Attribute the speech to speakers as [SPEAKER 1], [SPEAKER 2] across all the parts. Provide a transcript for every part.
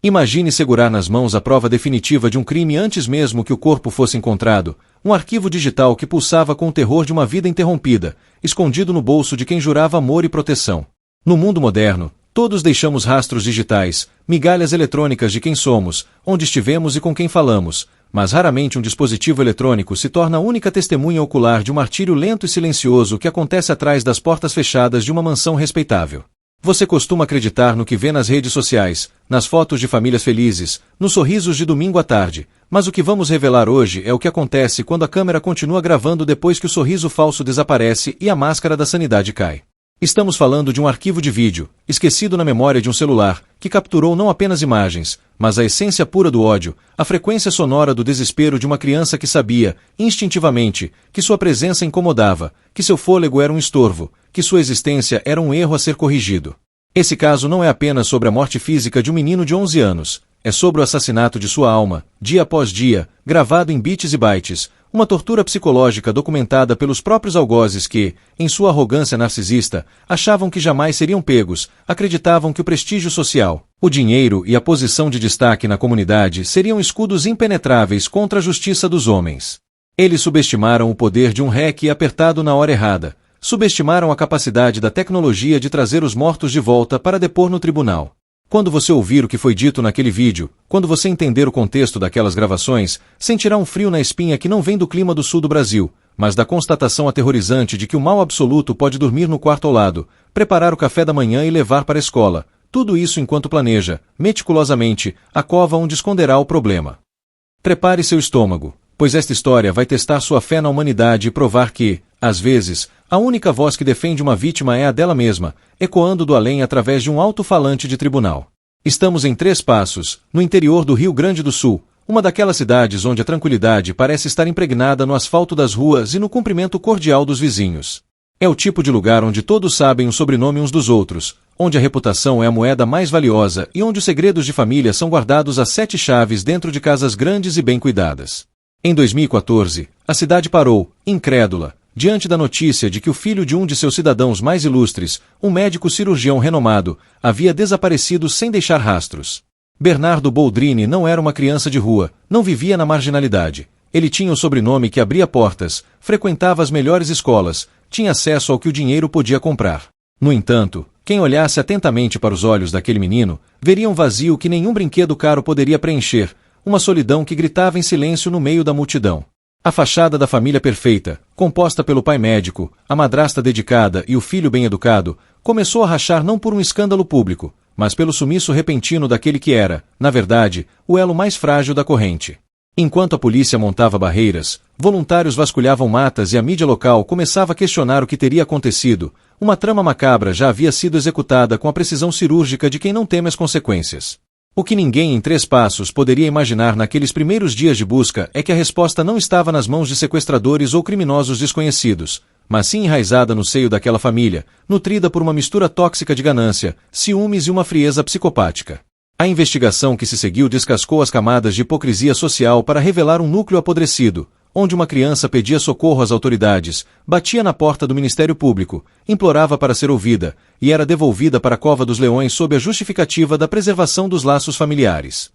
[SPEAKER 1] Imagine segurar nas mãos a prova definitiva de um crime antes mesmo que o corpo fosse encontrado, um arquivo digital que pulsava com o terror de uma vida interrompida, escondido no bolso de quem jurava amor e proteção. No mundo moderno, todos deixamos rastros digitais, migalhas eletrônicas de quem somos, onde estivemos e com quem falamos, mas raramente um dispositivo eletrônico se torna a única testemunha ocular de um martírio lento e silencioso que acontece atrás das portas fechadas de uma mansão respeitável. Você costuma acreditar no que vê nas redes sociais, nas fotos de famílias felizes, nos sorrisos de domingo à tarde, mas o que vamos revelar hoje é o que acontece quando a câmera continua gravando depois que o sorriso falso desaparece e a máscara da sanidade cai. Estamos falando de um arquivo de vídeo, esquecido na memória de um celular, que capturou não apenas imagens, mas a essência pura do ódio, a frequência sonora do desespero de uma criança que sabia, instintivamente, que sua presença incomodava, que seu fôlego era um estorvo, que sua existência era um erro a ser corrigido. Esse caso não é apenas sobre a morte física de um menino de 11 anos, é sobre o assassinato de sua alma, dia após dia, gravado em bits e bytes, uma tortura psicológica documentada pelos próprios algozes que, em sua arrogância narcisista, achavam que jamais seriam pegos, acreditavam que o prestígio social, o dinheiro e a posição de destaque na comunidade seriam escudos impenetráveis contra a justiça dos homens. Eles subestimaram o poder de um REC apertado na hora errada, subestimaram a capacidade da tecnologia de trazer os mortos de volta para depor no tribunal. Quando você ouvir o que foi dito naquele vídeo, quando você entender o contexto daquelas gravações, sentirá um frio na espinha que não vem do clima do sul do Brasil, mas da constatação aterrorizante de que o mal absoluto pode dormir no quarto ao lado, preparar o café da manhã e levar para a escola, tudo isso enquanto planeja, meticulosamente, a cova onde esconderá o problema. Prepare seu estômago, pois esta história vai testar sua fé na humanidade e provar que, às vezes, a única voz que defende uma vítima é a dela mesma, ecoando do além através de um alto-falante de tribunal. Estamos em Três Passos, no interior do Rio Grande do Sul, uma daquelas cidades onde a tranquilidade parece estar impregnada no asfalto das ruas e no cumprimento cordial dos vizinhos. É o tipo de lugar onde todos sabem o sobrenome uns dos outros, onde a reputação é a moeda mais valiosa e onde os segredos de família são guardados a 7 chaves dentro de casas grandes e bem cuidadas. Em 2014, a cidade parou, incrédula, diante da notícia de que o filho de um de seus cidadãos mais ilustres, um médico cirurgião renomado, havia desaparecido sem deixar rastros. Bernardo Boldrini não era uma criança de rua, não vivia na marginalidade. Ele tinha o sobrenome que abria portas, frequentava as melhores escolas, tinha acesso ao que o dinheiro podia comprar. No entanto, quem olhasse atentamente para os olhos daquele menino, veria um vazio que nenhum brinquedo caro poderia preencher, uma solidão que gritava em silêncio no meio da multidão. A fachada da família perfeita, composta pelo pai médico, a madrasta dedicada e o filho bem-educado, começou a rachar não por um escândalo público, mas pelo sumiço repentino daquele que era, na verdade, o elo mais frágil da corrente. Enquanto a polícia montava barreiras, voluntários vasculhavam matas e a mídia local começava a questionar o que teria acontecido, uma trama macabra já havia sido executada com a precisão cirúrgica de quem não teme as consequências. O que ninguém em Três Passos poderia imaginar naqueles primeiros dias de busca é que a resposta não estava nas mãos de sequestradores ou criminosos desconhecidos, mas sim enraizada no seio daquela família, nutrida por uma mistura tóxica de ganância, ciúmes e uma frieza psicopática. A investigação que se seguiu descascou as camadas de hipocrisia social para revelar um núcleo apodrecido, onde uma criança pedia socorro às autoridades, batia na porta do Ministério Público, implorava para ser ouvida, e era devolvida para a Cova dos Leões sob a justificativa da preservação dos laços familiares.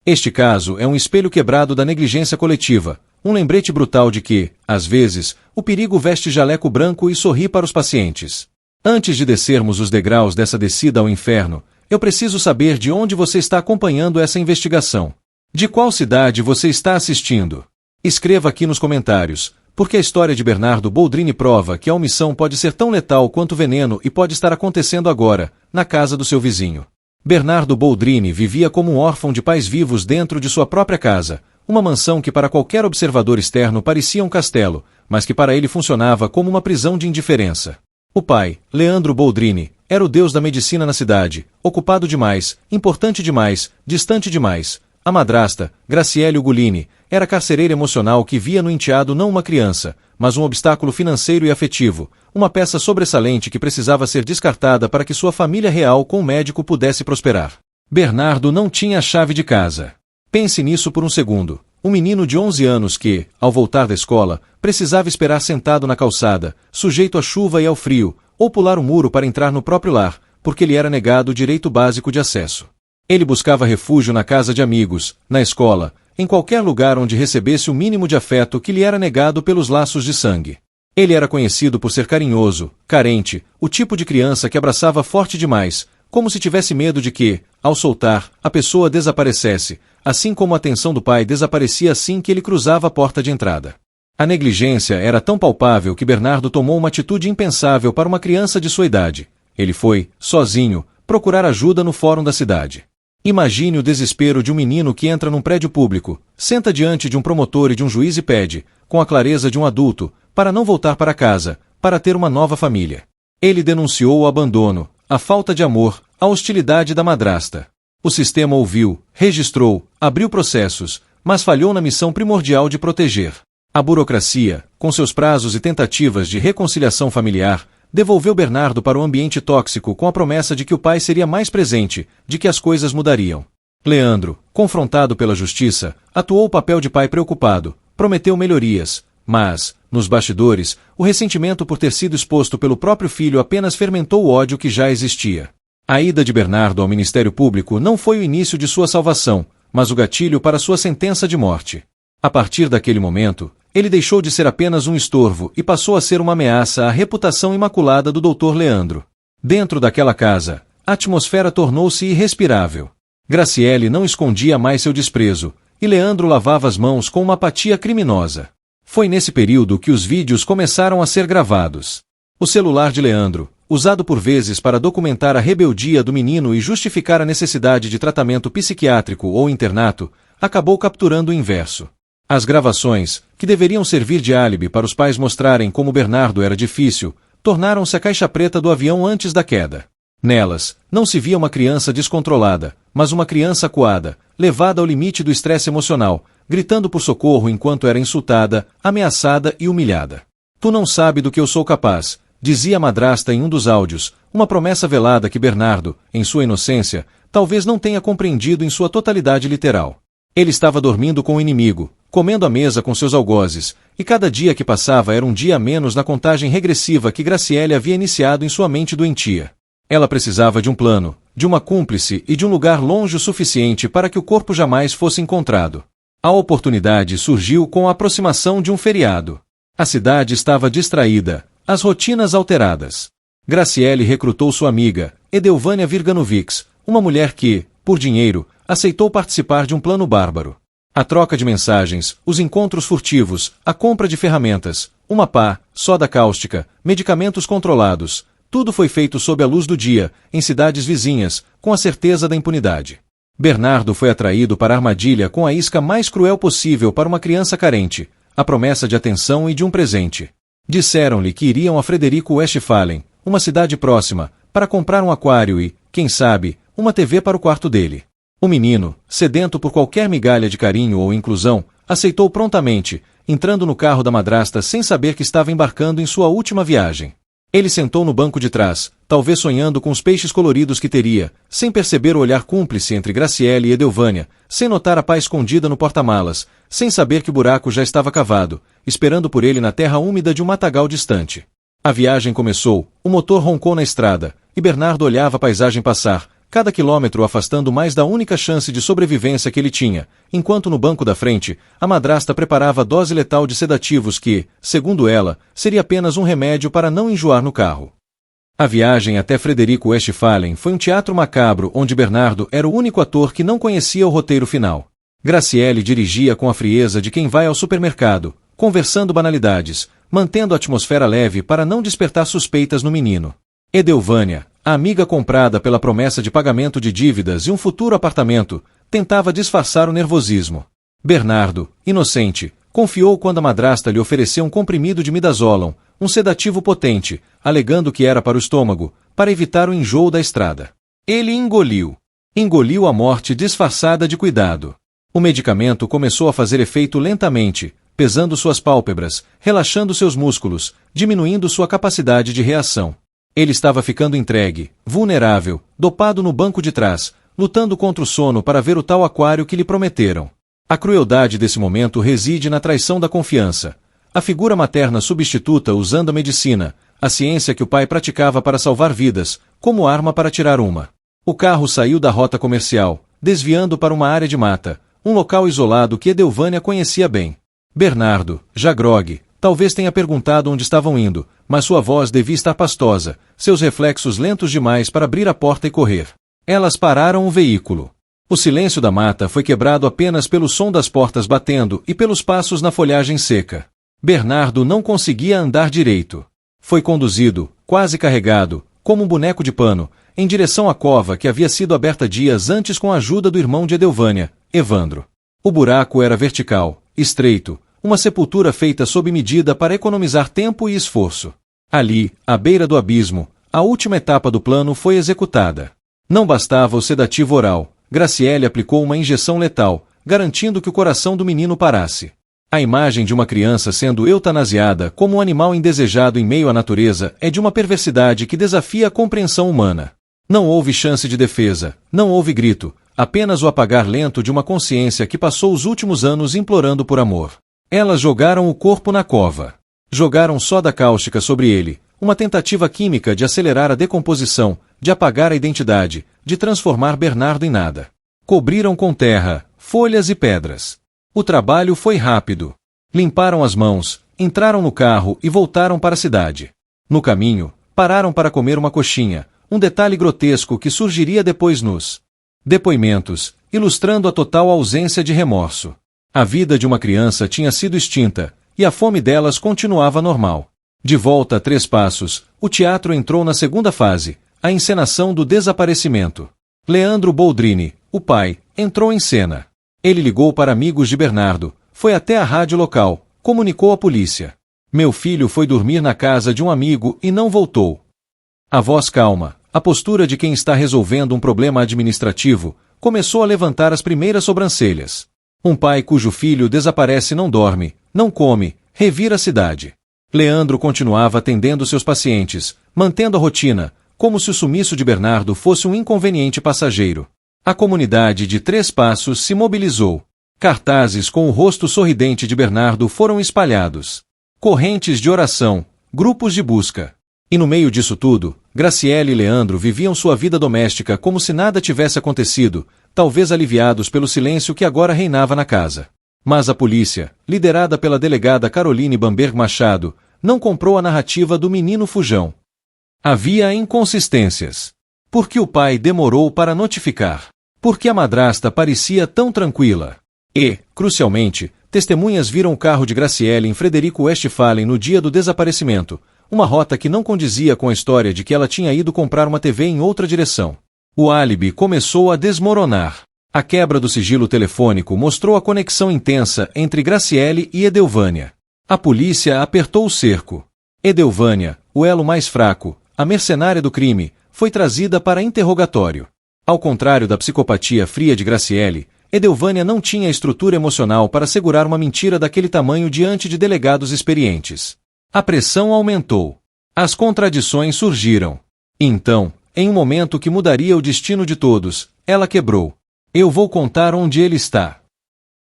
[SPEAKER 1] Este caso é um espelho quebrado da negligência coletiva, um lembrete brutal de que, às vezes, o perigo veste jaleco branco e sorri para os pacientes. Antes de descermos os degraus dessa descida ao inferno, eu preciso saber de onde você está acompanhando essa investigação. De qual cidade você está assistindo? Escreva aqui nos comentários, porque a história de Bernardo Boldrini prova que a omissão pode ser tão letal quanto o veneno e pode estar acontecendo agora, na casa do seu vizinho. Bernardo Boldrini vivia como um órfão de pais vivos dentro de sua própria casa, uma mansão que para qualquer observador externo parecia um castelo, mas que para ele funcionava como uma prisão de indiferença. O pai, Leandro Boldrini, era o deus da medicina na cidade, ocupado demais, importante demais, distante demais. A madrasta, Graciele Ugolini, era carcereira emocional que via no enteado não uma criança, mas um obstáculo financeiro e afetivo, uma peça sobressalente que precisava ser descartada para que sua família real com o médico pudesse prosperar. Bernardo não tinha a chave de casa. Pense nisso por um segundo. Um menino de 11 anos que, ao voltar da escola, precisava esperar sentado na calçada, sujeito à chuva e ao frio, ou pular o muro para entrar no próprio lar, porque lhe era negado o direito básico de acesso. Ele buscava refúgio na casa de amigos, na escola, em qualquer lugar onde recebesse o mínimo de afeto que lhe era negado pelos laços de sangue. Ele era conhecido por ser carinhoso, carente, o tipo de criança que abraçava forte demais, como se tivesse medo de que, ao soltar, a pessoa desaparecesse, assim como a atenção do pai desaparecia assim que ele cruzava a porta de entrada. A negligência era tão palpável que Bernardo tomou uma atitude impensável para uma criança de sua idade. Ele foi, sozinho, procurar ajuda no fórum da cidade. Imagine o desespero de um menino que entra num prédio público, senta diante de um promotor e de um juiz e pede, com a clareza de um adulto, para não voltar para casa, para ter uma nova família. Ele denunciou o abandono, a falta de amor, a hostilidade da madrasta. O sistema ouviu, registrou, abriu processos, mas falhou na missão primordial de proteger. A burocracia, com seus prazos e tentativas de reconciliação familiar, devolveu Bernardo para o ambiente tóxico com a promessa de que o pai seria mais presente, de que as coisas mudariam. Leandro, confrontado pela justiça, atuou o papel de pai preocupado, prometeu melhorias, mas, nos bastidores, o ressentimento por ter sido exposto pelo próprio filho apenas fermentou o ódio que já existia. A ida de Bernardo ao Ministério Público não foi o início de sua salvação, mas o gatilho para sua sentença de morte. A partir daquele momento, ele deixou de ser apenas um estorvo e passou a ser uma ameaça à reputação imaculada do Dr. Leandro. Dentro daquela casa, a atmosfera tornou-se irrespirável. Graciele não escondia mais seu desprezo, e Leandro lavava as mãos com uma apatia criminosa. Foi nesse período que os vídeos começaram a ser gravados. O celular de Leandro, usado por vezes para documentar a rebeldia do menino e justificar a necessidade de tratamento psiquiátrico ou internato, acabou capturando o inverso. As gravações, que deveriam servir de álibi para os pais mostrarem como Bernardo era difícil, tornaram-se a caixa preta do avião antes da queda. Nelas, não se via uma criança descontrolada, mas uma criança acuada, levada ao limite do estresse emocional, gritando por socorro enquanto era insultada, ameaçada e humilhada. "Tu não sabe do que eu sou capaz", dizia a madrasta em um dos áudios, uma promessa velada que Bernardo, em sua inocência, talvez não tenha compreendido em sua totalidade literal. Ele estava dormindo com o inimigo, comendo à mesa com seus algozes, e cada dia que passava era um dia a menos na contagem regressiva que Graciele havia iniciado em sua mente doentia. Ela precisava de um plano, de uma cúmplice e de um lugar longe o suficiente para que o corpo jamais fosse encontrado. A oportunidade surgiu com a aproximação de um feriado. A cidade estava distraída, as rotinas alteradas. Graciele recrutou sua amiga, Edelvânia Virganovics, uma mulher que, por dinheiro, aceitou participar de um plano bárbaro. A troca de mensagens, os encontros furtivos, a compra de ferramentas, uma pá, soda cáustica, medicamentos controlados, tudo foi feito sob a luz do dia, em cidades vizinhas, com a certeza da impunidade. Bernardo foi atraído para a armadilha com a isca mais cruel possível para uma criança carente, a promessa de atenção e de um presente. Disseram-lhe que iriam a Frederico Westphalen, uma cidade próxima, para comprar um aquário e, quem sabe, uma TV para o quarto dele. O menino, sedento por qualquer migalha de carinho ou inclusão, aceitou prontamente, entrando no carro da madrasta sem saber que estava embarcando em sua última viagem. Ele sentou no banco de trás, talvez sonhando com os peixes coloridos que teria, sem perceber o olhar cúmplice entre Graciele e Edelvânia, sem notar a pá escondida no porta-malas, sem saber que o buraco já estava cavado, esperando por ele na terra úmida de um matagal distante. A viagem começou, o motor roncou na estrada, e Bernardo olhava a paisagem passar, cada quilômetro afastando mais da única chance de sobrevivência que ele tinha, enquanto no banco da frente, a madrasta preparava a dose letal de sedativos que, segundo ela, seria apenas um remédio para não enjoar no carro. A viagem até Frederico Westphalen foi um teatro macabro onde Bernardo era o único ator que não conhecia o roteiro final. Graciele dirigia com a frieza de quem vai ao supermercado, conversando banalidades, mantendo a atmosfera leve para não despertar suspeitas no menino. Edelvânia, a amiga comprada pela promessa de pagamento de dívidas e um futuro apartamento, tentava disfarçar o nervosismo. Bernardo, inocente, confiou quando a madrasta lhe ofereceu um comprimido de midazolam, um sedativo potente, alegando que era para o estômago, para evitar o enjoo da estrada. Ele engoliu. Engoliu a morte disfarçada de cuidado. O medicamento começou a fazer efeito lentamente, pesando suas pálpebras, relaxando seus músculos, diminuindo sua capacidade de reação. Ele estava ficando entregue, vulnerável, dopado no banco de trás, lutando contra o sono para ver o tal aquário que lhe prometeram. A crueldade desse momento reside na traição da confiança. A figura materna substituta usando a medicina, a ciência que o pai praticava para salvar vidas, como arma para tirar uma. O carro saiu da rota comercial, desviando para uma área de mata, um local isolado que Edelvânia conhecia bem. Bernardo, já grogue, talvez tenha perguntado onde estavam indo, mas sua voz devia estar pastosa, seus reflexos lentos demais para abrir a porta e correr. Elas pararam o veículo. O silêncio da mata foi quebrado apenas pelo som das portas batendo e pelos passos na folhagem seca. Bernardo não conseguia andar direito. Foi conduzido, quase carregado, como um boneco de pano, em direção à cova que havia sido aberta dias antes com a ajuda do irmão de Edelvânia, Evandro. O buraco era vertical, estreito, uma sepultura feita sob medida para economizar tempo e esforço. Ali, à beira do abismo, a última etapa do plano foi executada. Não bastava o sedativo oral, Graciele aplicou uma injeção letal, garantindo que o coração do menino parasse. A imagem de uma criança sendo eutanasiada como um animal indesejado em meio à natureza é de uma perversidade que desafia a compreensão humana. Não houve chance de defesa, não houve grito, apenas o apagar lento de uma consciência que passou os últimos anos implorando por amor. Elas jogaram o corpo na cova. Jogaram soda cáustica sobre ele, uma tentativa química de acelerar a decomposição, de apagar a identidade, de transformar Bernardo em nada. Cobriram com terra, folhas e pedras. O trabalho foi rápido. Limparam as mãos, entraram no carro e voltaram para a cidade. No caminho, pararam para comer uma coxinha, um detalhe grotesco que surgiria depois nos depoimentos, ilustrando a total ausência de remorso. A vida de uma criança tinha sido extinta, e a fome delas continuava normal. De volta a 3 Passos, o teatro entrou na segunda fase, a encenação do desaparecimento. Leandro Boldrini, o pai, entrou em cena. Ele ligou para amigos de Bernardo, foi até a rádio local, comunicou à polícia. Meu filho foi dormir na casa de um amigo e não voltou. A voz calma, a postura de quem está resolvendo um problema administrativo, começou a levantar as primeiras sobrancelhas. Um pai cujo filho desaparece não dorme, não come, revira a cidade. Leandro continuava atendendo seus pacientes, mantendo a rotina, como se o sumiço de Bernardo fosse um inconveniente passageiro. A comunidade de 3 Passos se mobilizou. Cartazes com o rosto sorridente de Bernardo foram espalhados. Correntes de oração, grupos de busca. E no meio disso tudo, Graciele e Leandro viviam sua vida doméstica como se nada tivesse acontecido, talvez aliviados pelo silêncio que agora reinava na casa. Mas a polícia, liderada pela delegada Caroline Bamberg Machado, não comprou a narrativa do menino fujão. Havia inconsistências. Por que o pai demorou para notificar? Por que a madrasta parecia tão tranquila? E, crucialmente, testemunhas viram o carro de Graciele em Frederico Westphalen no dia do desaparecimento, uma rota que não condizia com a história de que ela tinha ido comprar uma TV em outra direção. O álibi começou a desmoronar. A quebra do sigilo telefônico mostrou a conexão intensa entre Graciele e Edelvânia. A polícia apertou o cerco. Edelvânia, o elo mais fraco, a mercenária do crime, foi trazida para interrogatório. Ao contrário da psicopatia fria de Graciele, Edelvânia não tinha estrutura emocional para segurar uma mentira daquele tamanho diante de delegados experientes. A pressão aumentou. As contradições surgiram. Então, em um momento que mudaria o destino de todos, ela quebrou. Eu vou contar onde ele está.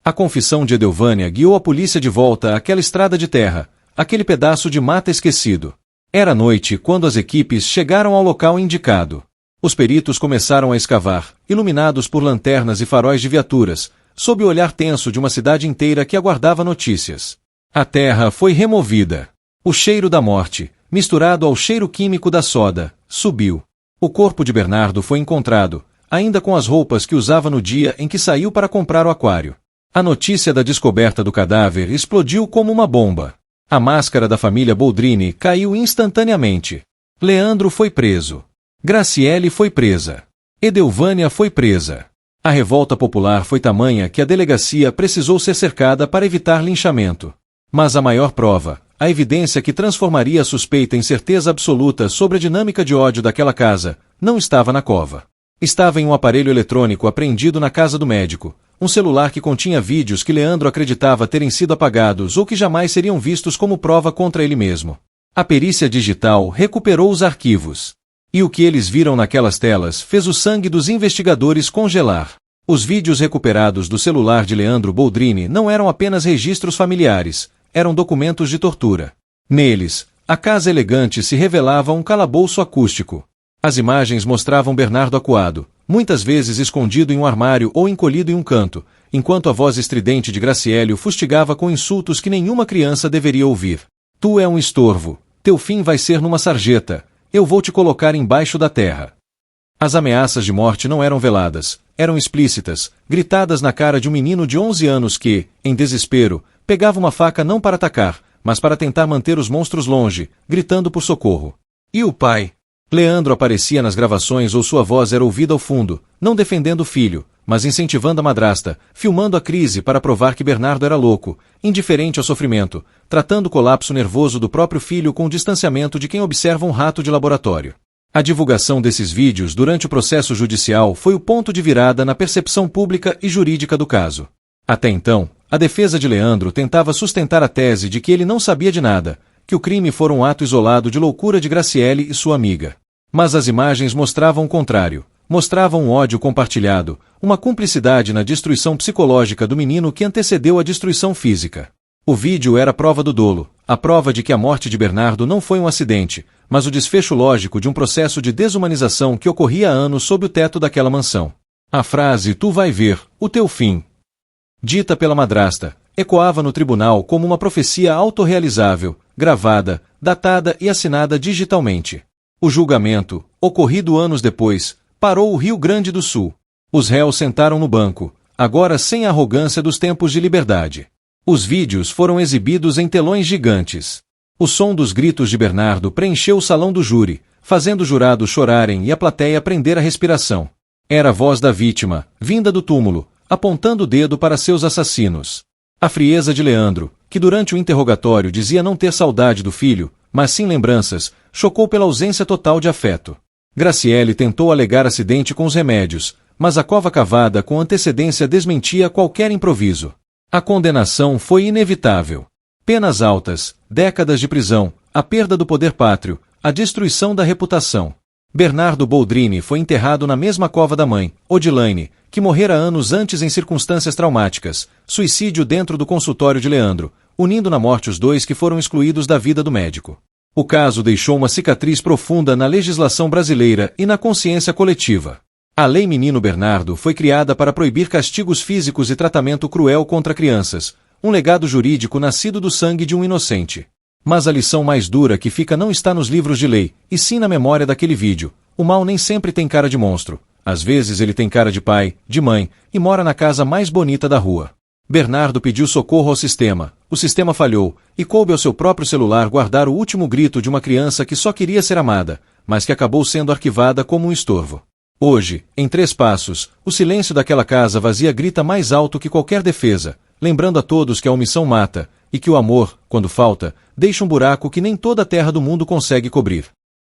[SPEAKER 1] A confissão de Edelvânia guiou a polícia de volta àquela estrada de terra, aquele pedaço de mata esquecido. Era noite quando as equipes chegaram ao local indicado. Os peritos começaram a escavar, iluminados por lanternas e faróis de viaturas, sob o olhar tenso de uma cidade inteira que aguardava notícias. A terra foi removida. O cheiro da morte, misturado ao cheiro químico da soda, subiu. O corpo de Bernardo foi encontrado, ainda com as roupas que usava no dia em que saiu para comprar o aquário. A notícia da descoberta do cadáver explodiu como uma bomba. A máscara da família Boldrini caiu instantaneamente. Leandro foi preso. Graciele foi presa. Edelvânia foi presa. A revolta popular foi tamanha que a delegacia precisou ser cercada para evitar linchamento. Mas a maior prova, a evidência que transformaria a suspeita em certeza absoluta sobre a dinâmica de ódio daquela casa, não estava na cova. Estava em um aparelho eletrônico apreendido na casa do médico, um celular que continha vídeos que Leandro acreditava terem sido apagados ou que jamais seriam vistos como prova contra ele mesmo. A perícia digital recuperou os arquivos. E o que eles viram naquelas telas fez o sangue dos investigadores congelar. Os vídeos recuperados do celular de Leandro Boldrini não eram apenas registros familiares, eram documentos de tortura. Neles, a casa elegante se revelava um calabouço acústico. As imagens mostravam Bernardo acuado, muitas vezes escondido em um armário ou encolhido em um canto, enquanto a voz estridente de Graciele o fustigava com insultos que nenhuma criança deveria ouvir. Tu é um estorvo. Teu fim vai ser numa sarjeta. Eu vou te colocar embaixo da terra. As ameaças de morte não eram veladas, eram explícitas, gritadas na cara de um menino de 11 anos que, em desespero, pegava uma faca não para atacar, mas para tentar manter os monstros longe, gritando por socorro. E o pai? Leandro aparecia nas gravações ou sua voz era ouvida ao fundo, não defendendo o filho, mas incentivando a madrasta, filmando a crise para provar que Bernardo era louco, indiferente ao sofrimento, tratando o colapso nervoso do próprio filho com o distanciamento de quem observa um rato de laboratório. A divulgação desses vídeos durante o processo judicial foi o ponto de virada na percepção pública e jurídica do caso. Até então, a defesa de Leandro tentava sustentar a tese de que ele não sabia de nada, que o crime fora um ato isolado de loucura de Graciele e sua amiga. Mas as imagens mostravam o contrário. Mostravam um ódio compartilhado, uma cumplicidade na destruição psicológica do menino que antecedeu a destruição física. O vídeo era a prova do dolo, a prova de que a morte de Bernardo não foi um acidente, mas o desfecho lógico de um processo de desumanização que ocorria há anos sob o teto daquela mansão. A frase "tu vai ver, o teu fim", dita pela madrasta, ecoava no tribunal como uma profecia autorrealizável, gravada, datada e assinada digitalmente. O julgamento, ocorrido anos depois, parou o Rio Grande do Sul. Os réus sentaram no banco, agora sem a arrogância dos tempos de liberdade. Os vídeos foram exibidos em telões gigantes. O som dos gritos de Bernardo preencheu o salão do júri, fazendo os jurados chorarem e a plateia prender a respiração. Era a voz da vítima, vinda do túmulo, apontando o dedo para seus assassinos. A frieza de Leandro, que durante o interrogatório dizia não ter saudade do filho, mas sim lembranças, chocou pela ausência total de afeto. Graciele tentou alegar acidente com os remédios, mas a cova cavada com antecedência desmentia qualquer improviso. A condenação foi inevitável. Penas altas, décadas de prisão, a perda do poder pátrio, a destruição da reputação. Bernardo Boldrini foi enterrado na mesma cova da mãe, Odilaine, que morrera anos antes em circunstâncias traumáticas, suicídio dentro do consultório de Leandro, unindo na morte os dois que foram excluídos da vida do médico. O caso deixou uma cicatriz profunda na legislação brasileira e na consciência coletiva. A Lei Menino Bernardo foi criada para proibir castigos físicos e tratamento cruel contra crianças, um legado jurídico nascido do sangue de um inocente. Mas a lição mais dura que fica não está nos livros de lei, e sim na memória daquele vídeo. O mal nem sempre tem cara de monstro. Às vezes ele tem cara de pai, de mãe, e mora na casa mais bonita da rua. Bernardo pediu socorro ao sistema. O sistema falhou, e coube ao seu próprio celular guardar o último grito de uma criança que só queria ser amada, mas que acabou sendo arquivada como um estorvo. Hoje, em 3 passos, o silêncio daquela casa vazia grita mais alto que qualquer defesa, lembrando a todos que a omissão mata, e que o amor, quando falta, deixa um buraco que nem toda a terra do mundo consegue cobrir.